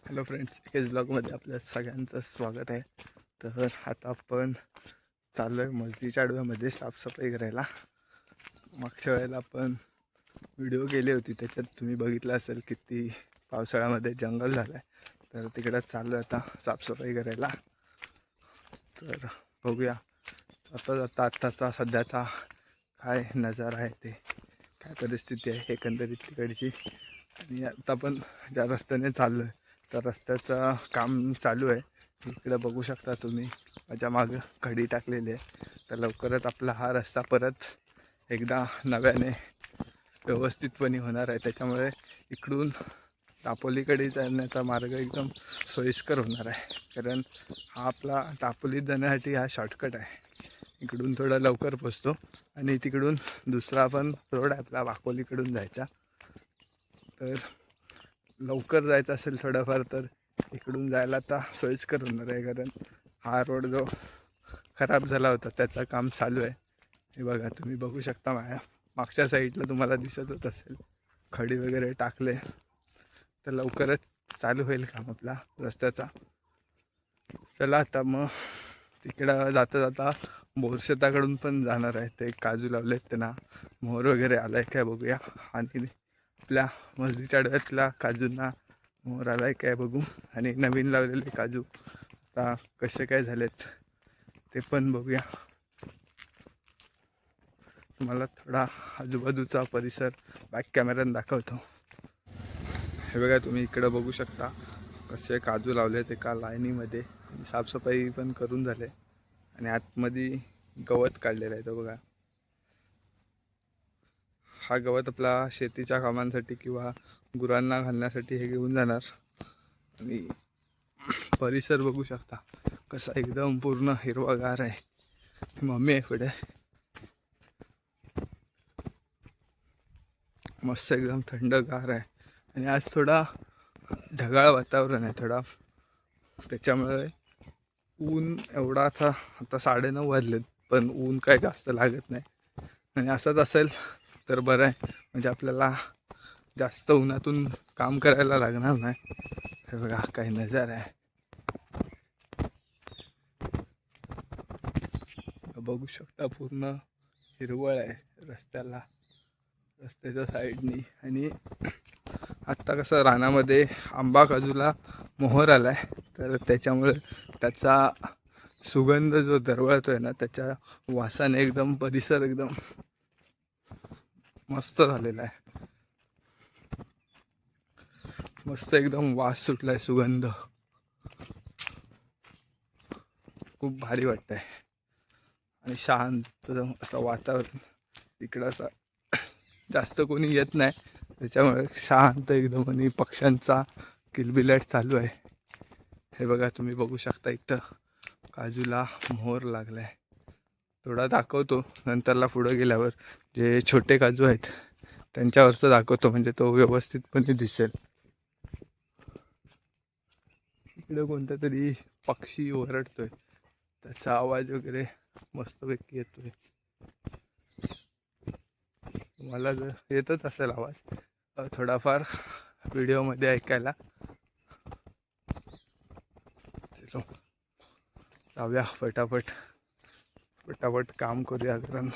Hello friends, एकेच ब्लॉगमध्ये आपल्या सगळ्यांचं स्वागत आहे. तर आता आपण चाललो आहे मस्जिदच्या आडव्यामध्ये साफसफाई करायला. मागच्या वेळेला आपण व्हिडिओ केली होती, त्याच्यात तुम्ही बघितलं असेल किती पावसाळ्यामध्ये जंगल झालं आहे. तर तिकडं चाललो आहे आता साफसफाई करायला. तर बघूया आत्ताचा सध्याचा काय नजारा आहे, ते काय परिस्थिती आहे एकंदरीत तिकडची. आणि आता आपण ज्या रस्त्याने चाललो आहे तर रस्त्याचं काम चालू आहे. इकडे बघू शकता तुम्ही, माझ्या मागं खडी टाकलेली आहे. तर लवकरच आपला हा रस्ता परत एकदा नव्याने व्यवस्थितपणे होणार आहे. त्याच्यामुळे इकडून दापोलीकडे जाण्याचा मार्ग एकदम सोयीस्कर होणार आहे. कारण हा आपला दापोलीत जाण्यासाठी हा शॉर्टकट आहे. इकडून थोडा लवकर पोचतो आणि तिकडून दुसरा पण रोड आहे आपला वाकोलीकडून जायचा. तर लवकर जायचं असेल थोडंफार तर इकडून जायला आता सोयीस्कर होणार आहे. कारण हा रोड जो खराब झाला होता त्याचं काम चालू आहे. हे बघा, तुम्ही बघू शकता मागच्या साईडला तुम्हाला दिसतच असेल खडी वगैरे टाकले. तर लवकरच चालू होईल काम आपला रस्त्याचा. चला आता मग तिकडं जाता जाता बोरशेताकडून पण जाणार आहे. ते काजू लावलेत, त्यांना मोहर वगैरे आला आहे काय बघूया. आणि आपल्या मस्जिदच्या आडव्यातल्या काजूंना मोहर आला आहे काय बघू. आणि नवीन लावलेले काजू आता कसे काय झालेत ते पण बघूया. तुम्हाला थोडा आजूबाजूचा परिसर बॅक कॅमेऱ्याने दाखवतो. हे बघा, तुम्ही इकडं बघू शकता कसे काजू लावलेत एका लाईनीमध्ये. साफसफाई पण करून झाले आणि आतमध्ये गवत काढलेलं आहे. तो बघा, हा गवत आपला शेतीच्या कामांसाठी किंवा गुरांना घालण्यासाठी हे घेऊन जाणार. आणि परिसर बघू शकता कसा एकदम पूर्ण हिरवागार आहे. मम्मी आहे पुढे, मस्त एकदम थंडगार आहे. आणि आज थोडा ढगाळ वातावरण आहे थोडा, त्याच्यामुळे ऊन एवढाचा आता 9:30 वाजलेत पण ऊन काय जास्त लागत नाही. आणि असंच असेल तर बरं आहे, म्हणजे आपल्याला जास्त उन्हातून काम करायला लागणार नाही. हे बघा काही नजारा आहे, बघू शकता पूर्ण हिरवळ आहे रस्त्याच्या साईडनी. आणि आत्ता कसं रानामध्ये आंबा काजूला मोहर आला आहे, तर त्याच्यामुळे त्याचा सुगंध जो दरवळतो आहे ना, त्याच्या वासाने एकदम परिसर एकदम मस्त झालेला आहे. मस्त एकदम वास सुटला आहे, सुगंध खूप भारी वाटत आहे. आणि शांत असं वातावरण, इकडं असं जास्त कोणी येत नाही त्याच्यामुळे शांत एकदम. आणि पक्ष्यांचा किलबिलाट चालू आहे. हे बघा, तुम्ही बघू शकता इथं काजूला मोहर लागला आहे. थोडा दाखवतो नंतरला, पुढं गेल्यावर जे छोटे काजू आहेत त्यांच्यावरचं दाखवतो, म्हणजे तो व्यवस्थितपणे दिसेल. इकडे कोणता तरी पक्षी ओरडतोय, त्याचा आवाज वगैरे मस्तपैकी येतोय. मला जर येतच असेल आवाज थोडाफार व्हिडिओमध्ये ऐकायला. चलो जाऊया पटापट काम करूया, कारण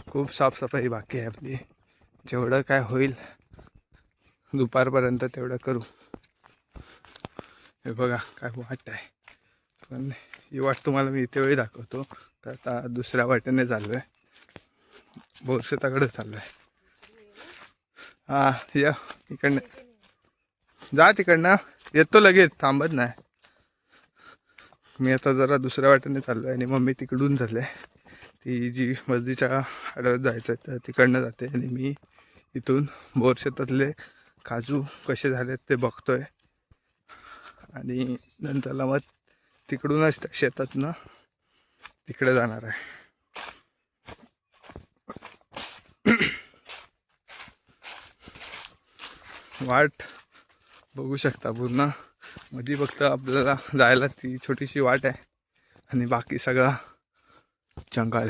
खूप साफसफाई बाकी आहे आपली. जेवढं काय होईल दुपारपर्यंत तेवढं करू. हे बघा काय वाट आहे, पण ही वाट तुम्हाला मी इथे वेळी दाखवतो. तर आता दुसऱ्या वाटेने चाललो आहे, बोरशेताकडे चाललो आहे. हां या इकडनं जा, तिकडनं येतो लगेच, थांबत नाही. मी आता जरा दुसऱ्या वाटेने चाललो आहे आणि मम्मी तिकडून झालं आहे. ती जी मस्जिदच्या आडव्यात जायचं आहे तर तिकडनं जाते आणि मी इथून बोरशेतातले काजू कसे झालेत ते बघतोय. आणि नंतरला मग तिकडूनच त्या शेतातनं तिकडे जाणार आहे. वाट बघू शकता पूर्ण, मध्ये फक्त आपल्याला जायला ती छोटीशी वाट आहे आणि बाकी सगळा जंगल.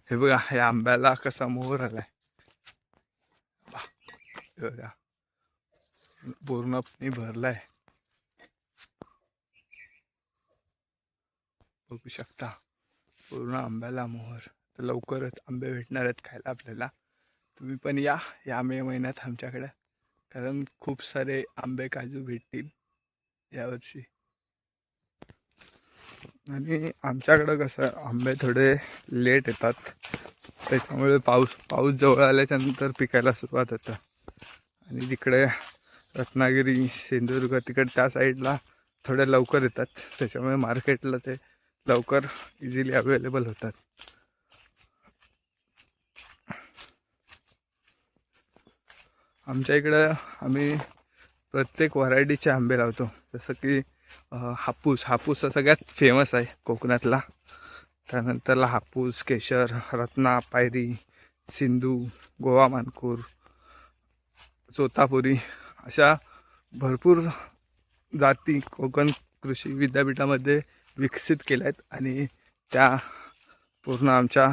हे बघा, या आंब्याला कसा मोहर आलाय बघा, पूर्णपणे भरलाय. बघू शकता पूर्ण आंब्याला मोहर. तर लवकरच आंबे भेटणार आहेत खायला आपल्याला. तुम्ही पण या मे महिन्यात आमच्याकडे, कारण खूप सारे आंबे काजू भेटतील यावर्षी. आणि आमच्याकडं कसं आंबे थोडे लेट येतात, त्याच्यामुळे पाऊस जवळ आल्याच्या नंतर पिकायला सुरुवात होतं. आणि तिकडे रत्नागिरी सिंधुदुर्ग तिकडे त्या साईडला थोड्या लवकर येतात, त्याच्यामुळे मार्केटला ते लवकर इझिली अवेलेबल होतात. आमच्या इकडं आम्ही प्रत्येक व्हरायटीचे आंबे लावतो. जसं की हापूस हा सगळ्यात फेमस आहे कोकणातला. त्यानंतरला हापूस, केशर, रत्ना, पायरी, सिंधू, गोवा मानकूर, चोतापुरी अशा भरपूर जाती कोकण कृषी विद्यापीठामध्ये विकसित केल्या आहेत. आणि त्या पूर्ण आमच्या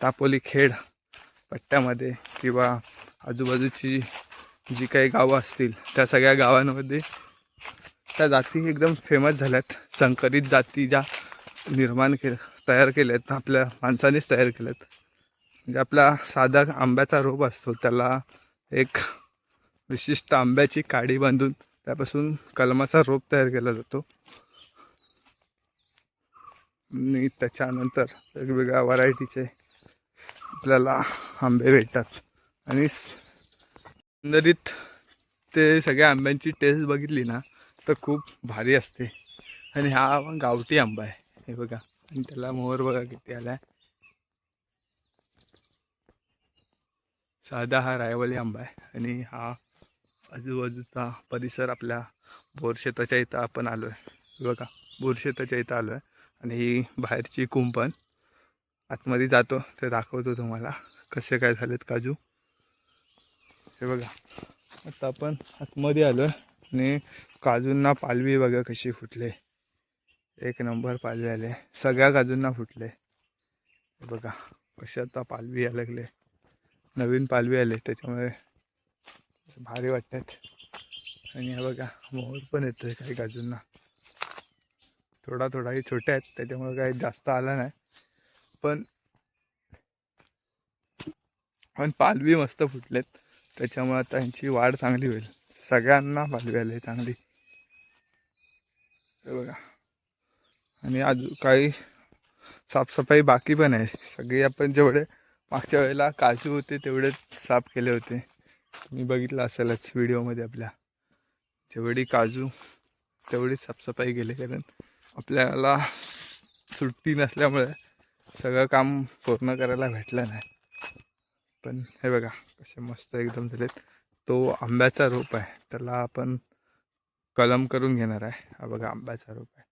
तापोली खेड पट्ट्यामध्ये किंवा आजूबाजूची जी काही गावं असतील त्या सगळ्या गावांमध्ये त्या जाती एकदम फेमस झाल्यात. संकरित जाती ज्या तयार केल्यात आपल्या माणसानेच तयार केल्यात. म्हणजे आपला साधा आंब्याचा रोप असतो त्याला एक विशिष्ट आंब्याची काडी बांधून त्यापासून कलमाचा रोप तयार केला जातो. आणि त्याच्यानंतर वेगवेगळ्या व्हरायटीचे आपल्याला आंबे भेटतात. आणि एकंदरीत ते सगळ्या आंब्यांची टेस्ट बघितली ना तर खूप भारी असते. आणि हा गावठी आंबा आहे, हे बघा. आणि त्याला मोहर बघा किती आला आहे. साधा हा रायवली आंबा आहे. आणि हा आजूबाजूचा परिसर आपल्या बोरशेताच्या इथं आपण आलो आहे बघा. बोरशेताच्या इथं आलो आहे. आणि ही बाहेरची कुंपण, आतमध्ये जातो ते दाखवतो तुम्हाला कसे काय झालेत काजू. हे बघा, आता आपण आतमध्ये आलो आहे. आणि काजूंना पालवी बघा कशी फुटले. एक नंबर पालवी आले, सगळ्या काजूंना फुटले. हे बघा कसे आता पालवी यायला लागले, नवीन पालवी आले, त्याच्यामुळे भारी वाटतात. आणि हे बघा मोहर पण येतोय काही काजूंना, थोडा हे छोटे आहेत त्याच्यामुळे काही जास्त आला नाही. पण पालवी मस्त फुटलेत, त्याच्यामुळे आता यांची वाढ चांगली होईल. सगळ्यांना पालवी आली चांगली, हे बघा. आणि अजून काही साफसफाई बाकी पण आहे. सगळे आपण जेवढे मागच्या वेळेला काजू होते तेवढेच साफ केले होते, तुम्ही बघितलं असेलच व्हिडिओमध्ये. आपल्या जेवढी काजू तेवढीच साफसफाई केली, कारण आपल्याला सुट्टी नसल्यामुळे सगळं काम पूर्ण करायला भेटलं नाही. पण हे बघा कसे मस्त एकदम झालेत. तो आंब्याचा रोप आहे, त्याला आपण कलम करून घेणार आहे. हा बघा आंब्याचा रोप आहे,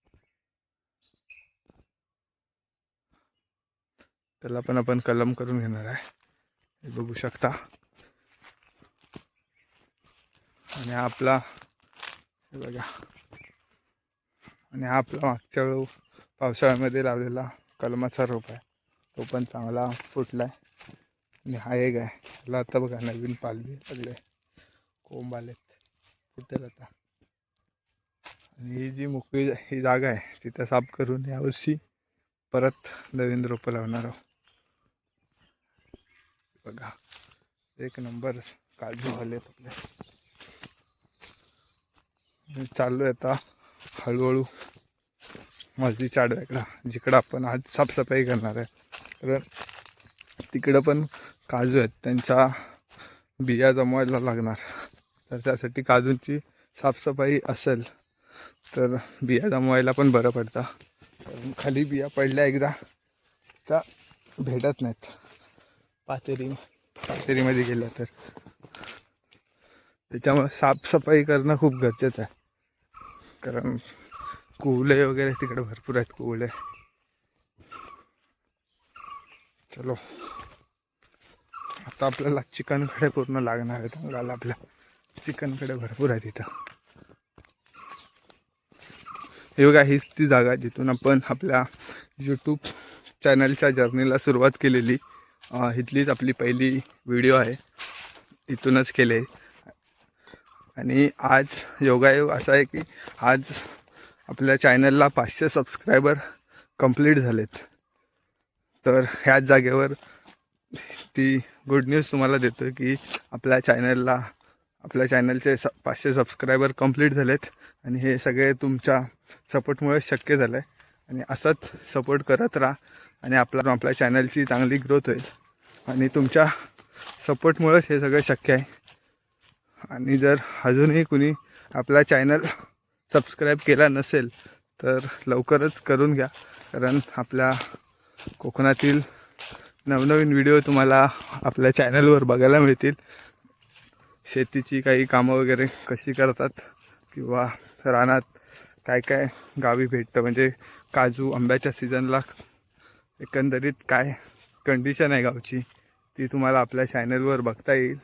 त्याला पण आपण कलम करून घेणार आहे, हे बघू शकता. आणि हा आपला, हे बघा, आणि हा आपला मागच्या वेळी पावसाळ्यामध्ये लावलेला कलमाचा रोप आहे, तो पण चांगला फुटला आहे. आणि हा एक आहे, त्याला आता बघा नवीन पालवी लागले, कोंब आलेत, फुटेल आता. आणि ही जी मोकळी ही जागा आहे तिथं साफ करून यावर्षी परत नवीन रोपं लावणार आहोत. बघा एक नंबर काजू आलेत आपल्या. चालू आहे आता हळूहळू मस्जिदच्या आडव्याकडं, जिकडं आपण आज साफसफाई करणार आहे. तर तिकडं पण काजू आहेत, त्यांचा बिया जमवायला लागणार. तर त्यासाठी काजूंची साफसफाई असेल तर बिया जमवायला पण बरं पडतं, कारण खाली बिया पडल्या एकदा त्या भेटत नाहीत पातेरीमध्ये गेल्या तर. त्याच्यामुळे साफसफाई करणं खूप गरजेचं आहे, कारण कुवले वगैरे तिकडे भरपूर आहेत, कुवले. चलो आता आपल्याला चिकनकडे पूर्ण लागणार आहे, अंगाला आपल्या चिकनकडे भरपूर आहे तिथं. हे बघा हीच ती जागा जिथून आपण आपल्या यूट्यूब चॅनलच्या जर्नीला सुरुवात केलेली. इथलीच आपली पहिली व्हिडिओ आहे, इथूनच केले. आणि आज योगायोग असा आहे की आज आपल्या चॅनलला 500 सबस्क्रायबर कंप्लीट झालेत. तर ह्याच जागेवर ती गुड न्यूज तुम्हाला देतो आहे की आपल्या चॅनलचे 500 सबस्क्रायबर कंप्लीट झालेत. आणि हे सगळे तुमच्या सपोर्टमुळे शक्य झालं आहे. आणि असंच सपोर्ट करत राहा आणि आपल्या चॅनलची चांगली ग्रोथ होईल. आणि तुमच्या सपोर्टमुळेच हे सगळं शक्य आहे. आणि जर अजूनही कुणी आपला चॅनल सबस्क्राईब केला नसेल तर लवकरच करून घ्या. कारण आपल्या कोकणातील नवनवीन व्हिडिओ तुम्हाला आपल्या चॅनलवर बघायला मिळतील. शेतीची काही कामं वगैरे कशी करतात किंवा रानात काय काय गावी भेटतं, म्हणजे काजू आंब्याच्या सीझनला एकंदरीत काय कंडिशन आहे गावची ती तुम्हाला आपल्या चॅनलवर बघता येईल.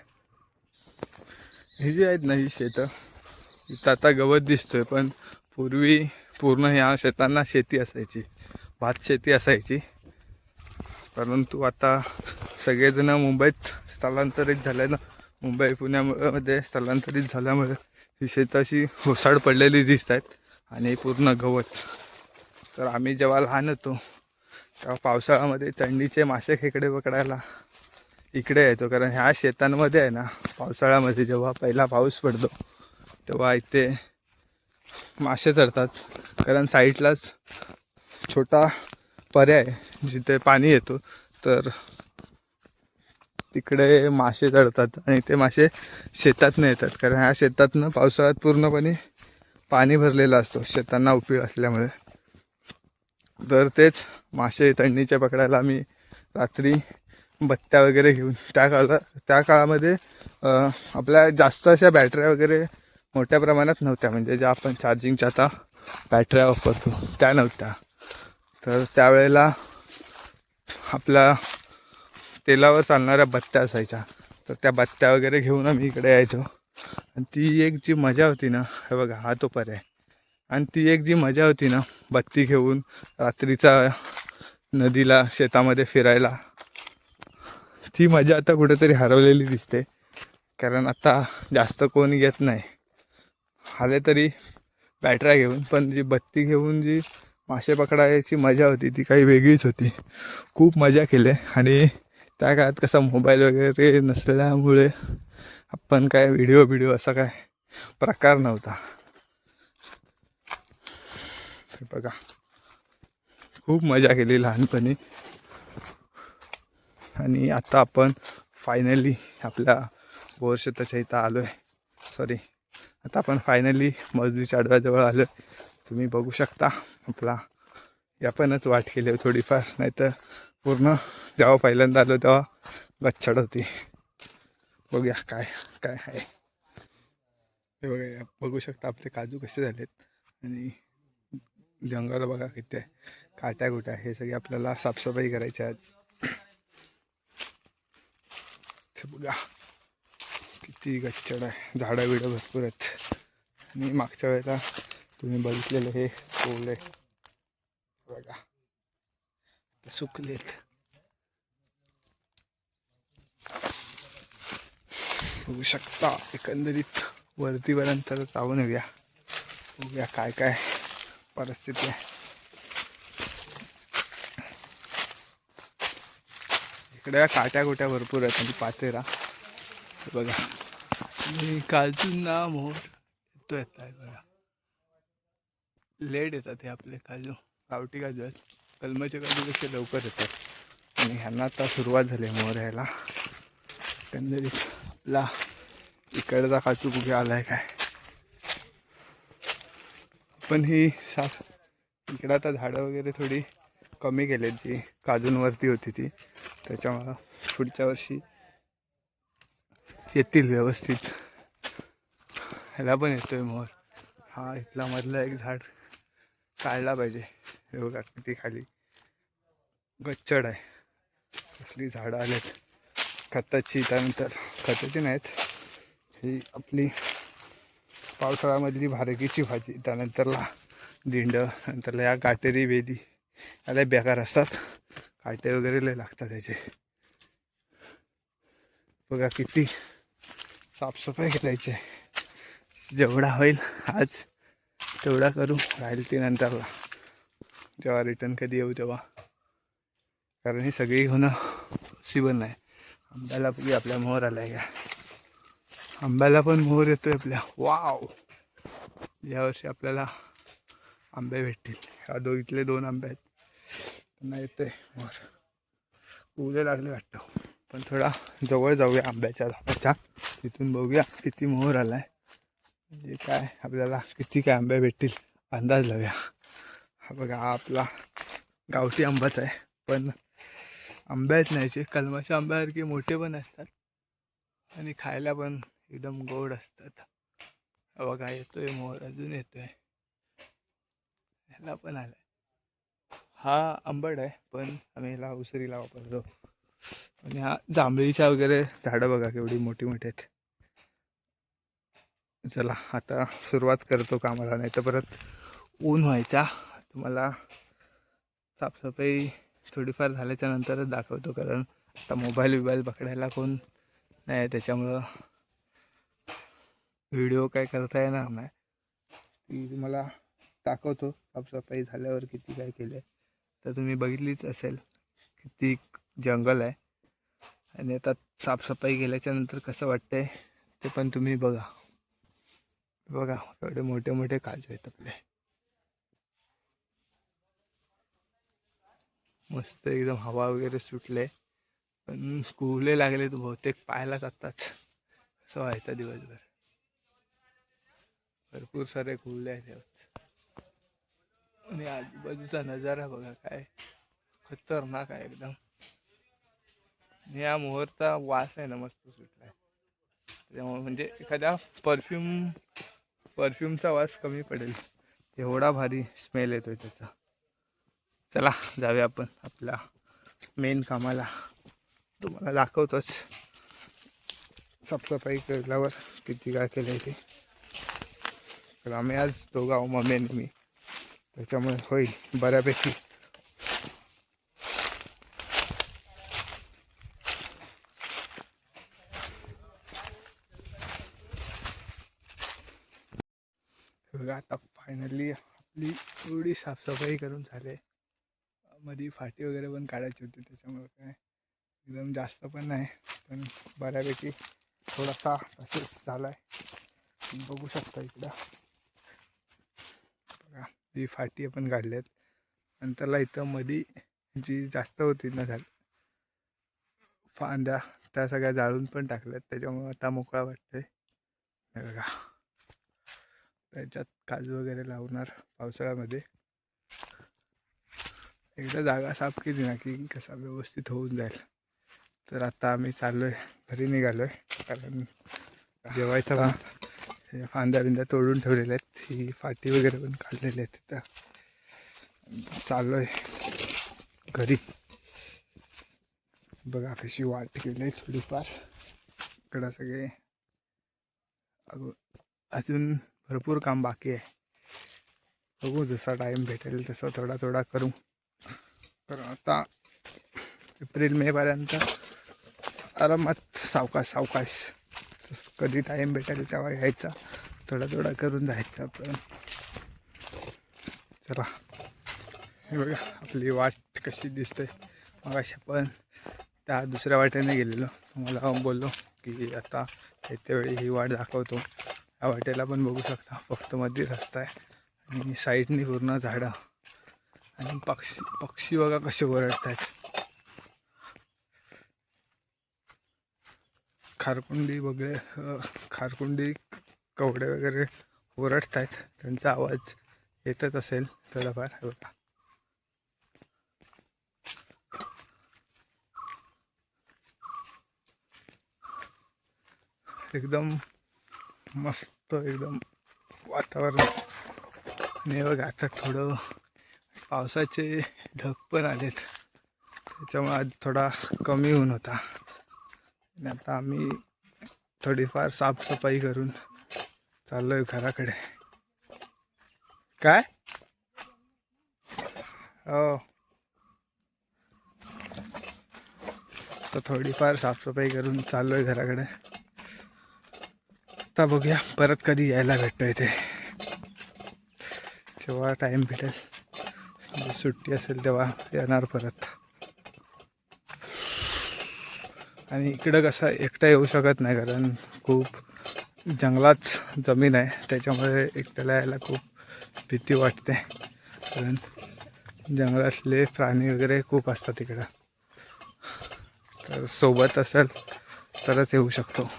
हे जे आहेत ना ही शेतं, इथं आता गवत दिसतोय, पण पूर्वी पूर्ण ह्या शेतांना शेती असायची, भात शेती असायची. परंतु आता सगळेजण मुंबईत स्थलांतरित झाल्यानं, मुंबई पुण्यामध्ये स्थलांतरित झाल्यामुळे ही शेतं अशी ओसाड पडलेली दिसत आहेत आणि पूर्ण गवत. तर आम्ही जेव्हा लहान होतो तेव्हा पावसाळ्यामध्ये थंडीचे मासे खेकडे पकडायला इकडे यायचो. कारण ह्या शेतांमध्ये आहे ना, पावसाळ्यामध्ये जेव्हा पहिला पाऊस पडतो तेव्हा इथे मासे चढतात. कारण साईडलाच छोटा पर्याय जिथे पाणी येतो, तर तिकडे मासे चढतात आणि ते मासे शेतातनं येतात. कारण ह्या शेतातनं पावसाळ्यात पूर्णपणे पाणी भरलेलं असतो शेतांना उपयोग असल्यामुळे. तर तेच मासे थंडीचे पकडायला आम्ही रात्री बत्त्या वगैरे घेऊन, त्या काळामध्ये आपल्या जास्त अशा बॅटऱ्या वगैरे मोठ्या प्रमाणात नव्हत्या, म्हणजे ज्या आपण चार्जिंगच्या आता बॅटऱ्या वापरतो त्या नव्हत्या. तर त्यावेळेला आपल्या तेलावर चालणाऱ्या बत्त्या असायच्या, तर त्या बत्त्या वगैरे घेऊन आम्ही इकडे यायचो. आणि ती एक जी मजा होती ना, हे बघा हा तो पर्याय, आणि ती एक जी मजा होती ना बत्ती घेऊन रात्रीचा नदीला शेतामध्ये फिरायला, ती मजा आता कुठेतरी हरवलेली दिसते. कारण आता जास्त कोणी येत नाही, आले तरी बॅटऱ्या घेऊन, पण जी बत्ती घेऊन जी मासे पकडायची मजा होती ती काही वेगळीच होती. खूप मजा केली. आणि त्या काळात कसा मोबाईल वगैरे नसल्यामुळे आपण काय व्हिडिओ असा काय प्रकार नव्हता. बघा खूप मजा केली लहानपणी. आणि आता आपण फायनली आपल्या बोर शेताच्या इथं आलो आहे. आता आपण फायनली मजलीच्या आडव्याजवळ आलो आहे. तुम्ही बघू शकता आपला आपणच वाट केली थोडीफार, नाहीतर पूर्ण जेव्हा पहिल्यांदा आलो तेव्हा गच्छड होती. बघूया काय काय आहे हे. बघा बघू शकता आपले काजू कसे झालेत. आणि जंगल बघा किती आहे, काट्या कुट्या, हे सगळे आपल्याला साफसफाई करायची आज. बघा किती गच्चड आहे, झाडं बिडं भरपूर आहेत. आणि मागच्या वेळेला तुम्ही बघितलेलं हे ओले बघा सुकलेत. बघू शकता एकंदरीत वरतीपर्यंत जाऊन येऊया, बघूया काय काय परिस्थिती आहे. इकडे काट्या कुट्या भरपूर आहेत आणि पातेरा बघा. आणि काजूंना मोठ येतो आहे बघा, लेट येतात हे आपले काजू, गावठी काजू आहेत. कलमाचे काजू कसे लवकर येतात आणि ह्यांना आता सुरुवात झाली मोर यायला. एकंदरीत आपला इकडचा काजू कुठे आलाय काय, पण ही साफ इकडं आता झाडं वगैरे थोडी कमी केलेत जी काजूंवरती होती ती, त्याच्यामुळं पुढच्या वर्षी येतील व्यवस्थित. ह्याला पण येतोय मोर. हा इथला मधला एक झाड काढला पाहिजे. हे बघा किती खाली गच्चड आहे, कसली झाडं आलेत खताची. त्यानंतर खताची नाहीत, ही आपली पावसाळ्यामधली भारकीची भाजी, त्यानंतरला दिंड, नंतरला या काटेरी वेली, याला बेकार असतात, काटे वगैरे लय लागतात त्याचे. बघा किती साफसफाई करायची आहे. जेवढा होईल आज तेवढा करू, राहील ती नंतरला. जेव्हा रिटर्न कधी येऊ तेव्हा, कारण ही सगळी होणं पॉसिबल नाही. आंब्याला बघी आपल्या मोहर आलाय का, आंब्याला पण मोहर येतोय आपल्या. वाव, यावर्षी आपल्याला आंबे भेटतील. ह्या इथले 2 आंबे आहेत, त्यांना येतोय मोहर. उले लागले वाटतं, पण थोडा जवळ जाऊया आंब्याच्या झाडाच्या, तिथून बघूया किती मोहर आलाय, म्हणजे काय आपल्याला किती काय आंबे भेटतील अंदाज लावूया. हा बघा, हा आपला गावठी आंबाच आहे, पण आंब्याच नाहीचे कलमाच्या आंब्यासारखे मोठे पण असतात आणि खायला पण एकदम गोड असतात. हा बघा, येतोय मोहर, अजून येतोय, ह्याला पण आलाय. हा आंबट आहे, पण आम्ही ह्याला उसरीला वापरतो. आणि हा जांभळीच्या वगैरे झाडं बघा केवढी मोठी मोठी आहेत. चला आता सुरुवात करतो कामाला, नाही तर परत ऊन व्हायचा. तुम्हाला साफसफाई थोडीफार झाल्याच्या नंतरच दाखवतो, कारण आता मोबाईल पकडायला कोण नाही, त्याच्यामुळं व्हिडिओ काय करता येणार नाही. ती तुम्हाला दाखवतो साफसफाई झाल्यावर किती काय केलं. तर तुम्ही बघितलीच असेल किती जंगल आहे, आणि आता साफसफाई केल्याच्या नंतर कसं वाटतंय ते पण तुम्ही बघा. बघा एवढे मोठे मोठे काजू आहेत आपले, मस्त एकदम हवा वगैरे सुटले, पण कुहले लागले तर बहुतेक पाहायलाच आत्ताच कसं व्हायचं दिवसभर. भरपूर सारे कुहले आहेत, आणि आजूबाजूचा नजारा बघा काय खतरनाक आहे एकदम. या मोहरचा वास आहे ना मस्त सुटलाय, त्यामुळे म्हणजे एखाद्या परफ्यूमचा वास कमी पडेल, एवढा भारी स्मेल येतोय त्याचा. चला जाऊया आपण आपल्या मेन कामाला, तुम्हाला दाखवतोच साफसफाई केल्यावर किती काय केलं ते. तर आम्ही आज दोघं आहो, मम्मी आणि मी, त्याच्यामुळे होईल बऱ्यापैकी. बघा आता फायनली आपली एवढी साफसफाई करून झाले. मध्ये फाटी वगैरे पण काढायची होती, त्याच्यामुळे काय एकदम जास्त पण नाही, पण बऱ्यापैकी थोडासा तसेच झाला आहे. बघू शकता इकडं बघा, ही फाटी आपण काढल्यात. नंतरला इथं मध्ये जी जास्त होती ना झाली फांद्या, त्या सगळ्या जाळून पण टाकल्यात, त्याच्यामुळे आता मोकळा वाटतंय. बघा त्याच्यात काजू वगैरे लावणार पावसाळ्यामध्ये. एकदा जागा साफ केली ना की कसा व्यवस्थित होऊन जाईल. तर आता आम्ही चाललोय, घरी निघालोय, कारण जेवायचा फांद्या बिंद्या तोडून ठेवलेल्या आहेत, ही फाटी वगैरे पण काढलेली आहेत. तिथं चाललोय घरी. बघा कशी वाट केली आहे थोडीफार, इकडं सगळे अजून भरपूर काम बाकी आहे. बघू जसा टाईम भेटेल तसा थोडा थोडा करू. तर आता एप्रिल मे पर्यंत आरामात सावकाश कधी टाईम भेटेल तेव्हा यायचा, थोडा थोडा करून जायचं आपण. चला हे बघा आपली वाट कशी दिसते. मगाशी आपण त्या दुसऱ्या वाटेने गेलेलो, तुम्हाला बोललो की आता येत्या वेळी ही वाट दाखवतो. या वाटेला पण बघू शकता फक्त मध्ये रस्ता आहे आणि साईडने पूर्ण झाडं, आणि पक्षी बघा कसे ओरडत आहेत. खारकुंडी कवडे वगैरे ओरडत आहेत, त्यांचा आवाज येतच असेल थोडाफार. बघा एकदम मस्त एकदम वातावरण. आणि बघा आता थोडं पावसाचे ढग पण आलेत, त्याच्यामुळे आज थोडा कमी ऊन होता. आणि आता आम्ही थोडीफार साफसफाई करून चाललोय घराकडे. काय हो, तर थोडीफार साफसफाई करून चाललोय घराकडे. आता बघूया परत कधी यायला भेटतोय ते, जेव्हा टाईम भेटेल सुट्टी असेल तेव्हा येणार परत. आणि इकडं कसं एकटं येऊ शकत नाही, कारण खूप जंगलात जमीन आहे, त्याच्यामुळे एकट्याला यायला खूप भीती वाटते. कारण जंगलातले प्राणी वगैरे खूप असतात इकडं. तर सोबत असेल तरच येऊ शकतो.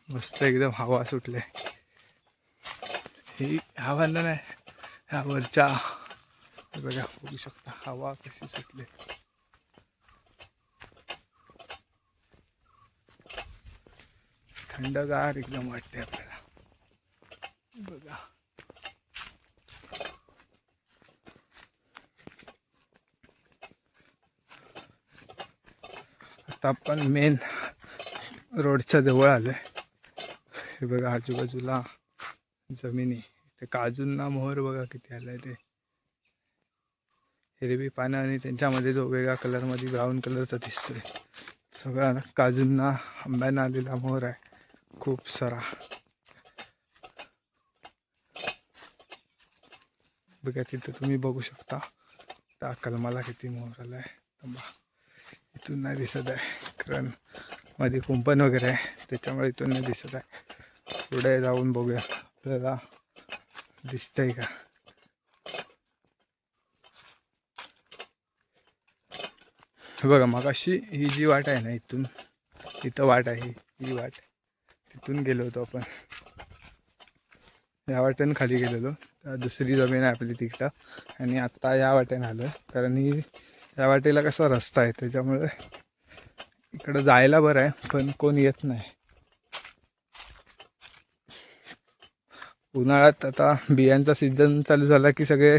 मस्त एकदम हवा सुटले. ही हवा नाही, ह्या वरच्या बघा, बघू शकता हवा कशी सुटली. थंडगार एकदम वाटते आपल्याला. बघा आता आपण मेन रोडच्या जवळ आलोय. हे बघा आजूबाजूला जमिनी, ते काजूंना मोहर बघा किती आलाय. ते हिरवी पानं आणि त्यांच्यामध्ये जो वेगळा कलरमध्ये ब्राऊन कलरचा दिसतोय, सगळा काजूंना आंब्यांना आलेला मोहर आहे खूप सारा. बघा तिथं तुम्ही बघू शकता त्या कलमाला किती मोहर आला आहे. इथून नाही दिसत आहे कारण मध्ये कुंपण वगैरे आहे, त्याच्यामुळे इथून नाही दिसत आहे. पुढे जाऊन बघूया आपल्याला दिसतंय का. बघा मगाशी ही जी वाट आहे ना, इथं वाट आहे, ही वाट, तिथून गेलो होतो आपण. या वाटेनं खाली गेलेलो, दुसरी जमीन आहे आपली तिकडं, आणि आत्ता या वाटेनं आलो. कारण ही या वाटेला कसा रस्ता आहे, त्याच्यामुळे इकडं जायला बरं आहे, पण कोण येत नाही. उन्हाळ्यात आता बियांचा सीझन चालू झाला की सगळे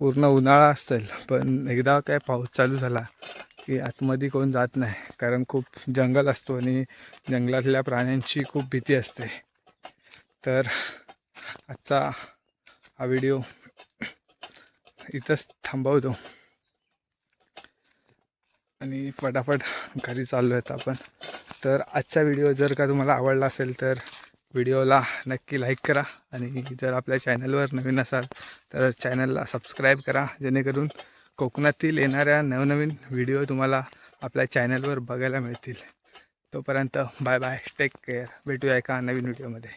पूर्ण उन्हाळा असेल, पण एकदा काय पाऊस चालू झाला की आतमध्ये कोण जात नाही, कारण खूप जंगल असतो आणि जंगलातल्या प्राण्यांची खूप भीती असते. तर आजचा हा व्हिडिओ इथंच थांबवतो आणि फटाफट घरी चाललो आहेत आपण. तर आजचा व्हिडिओ जर का तुम्हाला आवडला असेल तर व्हिडिओला नक्की लाईक करा, आणि जर आपल्या चॅनलवर नवीन असाल तर चॅनलला सबस्क्राईब करा, जेणेकरून कोकणातील येणाऱ्या नवनवीन व्हिडिओ तुम्हाला आपल्या चॅनलवर बघायला मिळतील. तोपर्यंत बाय बाय, टेक केअर. भेटूया एका नवीन व्हिडिओमध्ये.